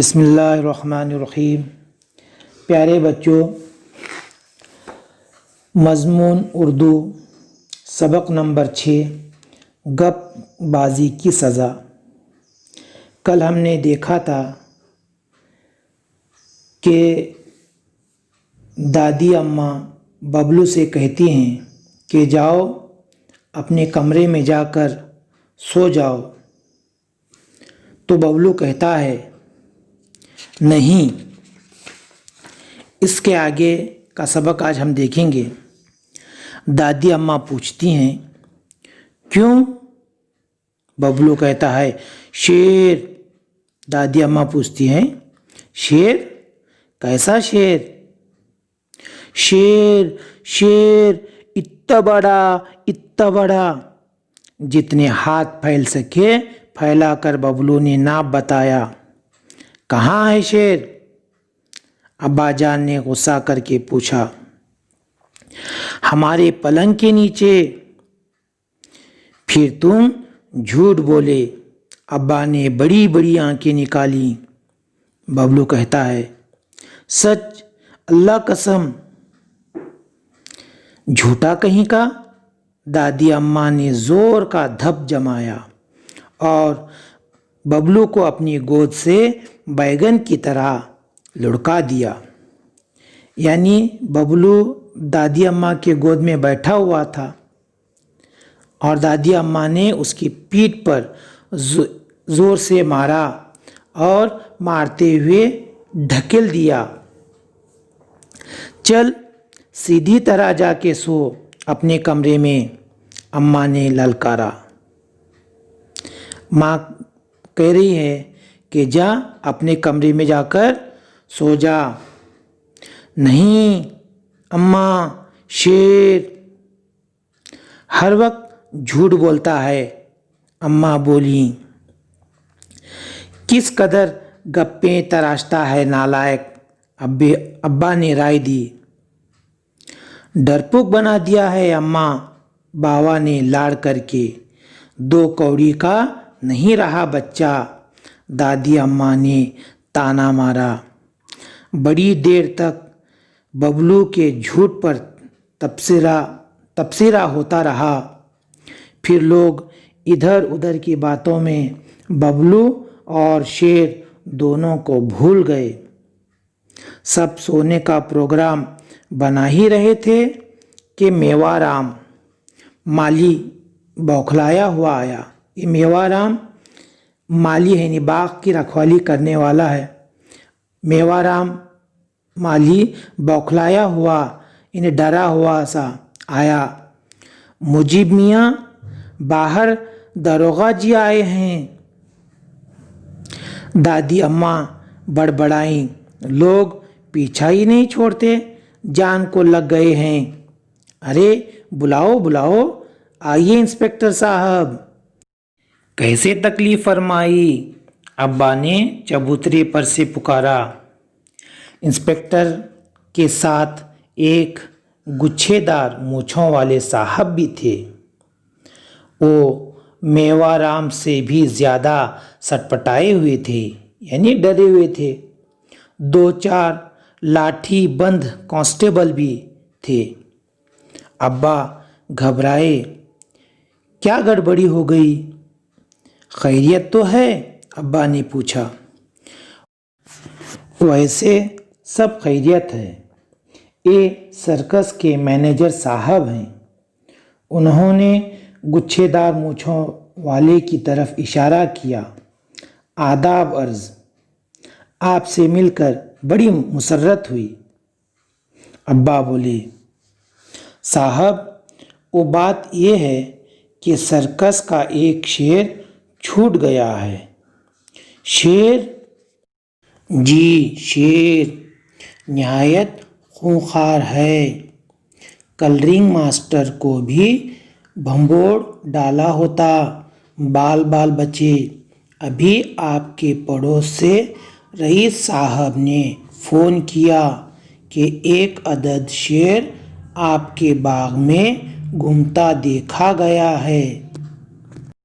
बिस्मिल्लाहिर्रहमानिर्रहीम। प्यारे बच्चों, मज़मून उर्दू सबक नंबर 6 गपबाजी की सज़ा। कल हमने देखा था कि दादी अम्मा बबलू से कहती हैं कि जाओ अपने कमरे में जाकर सो जाओ। तो बबलू कहता है नहीं। इसके आगे का सबक आज हम देखेंगे। दादी अम्मा पूछती हैं क्यों? बबलू कहता है शेर। दादी अम्मा पूछती हैं शेर? कैसा शेर? शेर शेर इतना बड़ा जितने हाथ फैल सके फैलाकर बबलू ने नाप बताया। कहाँ है शेर? अब्बाजान ने गुस्सा करके पूछा। हमारे पलंग के नीचे। फिर तुम झूठ बोले। अब्बा ने बड़ी बड़ी आंखें निकाली। बबलू कहता है सच, अल्लाह कसम। झूठा कहीं का। दादी अम्मा ने जोर का धप जमाया और बबलू को अपनी गोद से बैगन की तरह लुढ़का दिया। यानी बबलू दादी अम्मा के गोद में बैठा हुआ था और दादी अम्मा ने उसकी पीठ पर जोर से मारा और मारते हुए ढकेल दिया। चल सीधी तरह जाके सो अपने कमरे में, अम्मा ने ललकारा। माँ कह रही है कि जा अपने कमरे में जाकर सो जा। नहीं अम्मा, शेर हर वक्त झूठ बोलता है, अम्मा बोली। किस कदर गप्पे तराशता है नालायक, अब्बा ने राय दी। डरपोक बना दिया है अम्मा, बाबा ने लाड़ करके। 2 कौड़ी का नहीं रहा बच्चा, दादी अम्मा ने ताना मारा। बड़ी देर तक बबलू के झूठ पर तबसरा होता रहा। फिर लोग इधर उधर की बातों में बबलू और शेर दोनों को भूल गए। सब सोने का प्रोग्राम बना ही रहे थे कि मेवाराम माली बौखलाया हुआ आया। ये मेवाराम माली है, बाग की रखवाली करने वाला है। मेवाराम माली बौखलाया हुआ, इन्हें डरा हुआ सा आया। मुजीब मियाँ, बाहर दरोगा जी आए हैं। दादी अम्मा बड़बड़ाई। लोग पीछा ही नहीं छोड़ते, जान को लग गए हैं। अरे बुलाओ, आइए इंस्पेक्टर साहब। कैसे तकलीफ फरमाई? अब्बा ने चबूतरे पर से पुकारा। इंस्पेक्टर के साथ एक गुच्छेदार मूँछों वाले साहब भी थे। वो मेवाराम से भी ज़्यादा सटपटाए हुए थे, यानी डरे हुए थे। 2-4 लाठी बंद कांस्टेबल भी थे। अब्बा घबराए। क्या गड़बड़ी हो गई? खैरियत तो है? अब्बा ने पूछा। वैसे सब खैरियत है। ये सर्कस के मैनेजर साहब हैं। उन्होंने गुच्छेदार मूँछों वाले की तरफ इशारा किया। आदाब अर्ज़, आपसे मिलकर बड़ी मुसर्रत हुई। अब्बा बोले साहब, वो बात ये है कि सर्कस का एक शेर छूट गया है। शेर? जी शेर, निहायत खूंखार है। कल रिंग मास्टर को भी भंबोड़ डाला होता, बाल बचे। अभी आपके पड़ोस से रईस साहब ने फ़ोन किया कि एक अदद शेर आपके बाग में घूमता देखा गया है।